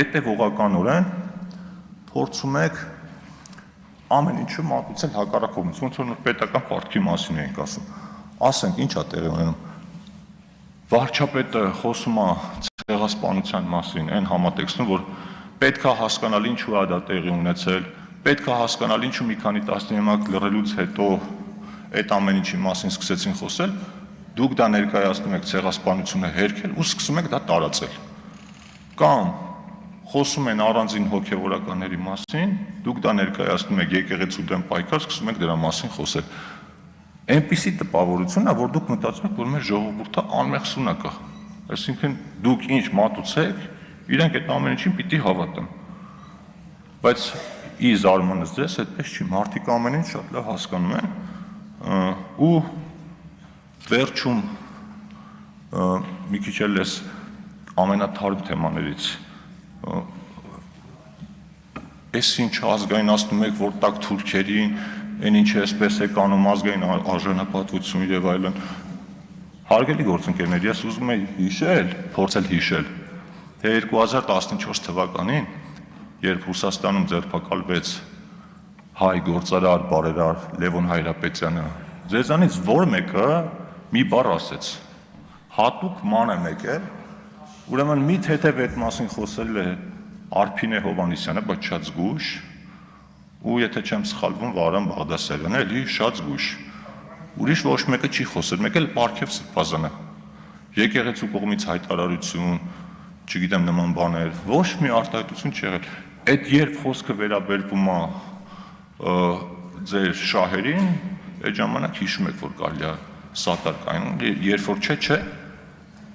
հետևողականորեն փորձում եք ամեն ինչը մատուցել հակառակողից, ոնց որ պետական պարտքի մասին ենք ասում։ Ասենք, ինչ է տեղի ունենում։ Վարչապետը խոսում է ցեղասպանության մասին, այն համատեքստում, որ պետք է հասկանալ ինչու է դա տեղի ունեցել, պետք է հասկանալ ինչու մի քանի տասնամյակ լռելուց հետո այդ ամեն ինչի մասին սկսեցին խոսել, դուք դա ներկայացնում եք ցեղասպանությունը հերքել ու սկսում եք դա տարածել։ Կամ խոսում են առանձին հոգևորականների մասին, դուք դա ներկայացնում եք եկեղեցու դեմ պայքար, սկսում եք դրա մասին խոսել։ Այնպիսի տպավորություն է, որ դուք մտածում եք, որ մեր ժողովուրդը անմեղ սունակ է, այսինքն դուք ինչ մատուցեք, իրենք այդ ամեն ինչին պիտի հավատան։ Բայց ի զարմանս ձեզ, այդպես չի, մարդիկ ամեն ինչ շատ լավ հասկանում են ու վերջում մի քիչ էլ էս ամենաթարմ թեմաներից էս ինչ ազգայնացնում եք, որ տակ թուրքերին այն ինչ էսպես եք անում ազգային արժանապատվություն եւ այլն։ Հարգելի գործընկերներ, ես ուզում եմ փորձել հիշել, թե 2014 թվականին, երբ Ռուսաստանում ձերբակալվեց հայ գործարար, բարերար Լևոն Հայրապետյանը, ձեզանից որ մեկը մի բառ ասեց, հատուկ ման եմ եկել, ուրեմն մի թեթև այդ մասին խոսել է Արփինե Հովհաննիսյանը, բայց շատ զգույշ, ու եթե չեմ սխալվում Վարան Բաղդասարյանը, էլի շատ զգույշ։ Ուրիշ ոչ մեկը չի խոսել, մեկ էլ Պարքև Սրբազանը։ Եկեղեցու կողմից հայտարարություն, չգիտեմ նման բաներ, ոչ մի արտահայտություն չի եղել։ Այդ երբ խոսքը վերաբերվում է ձեր շահերին, այդ ժամանակ հիշում եք, որ կարելի է սատար կայանում, երբ որ չէ,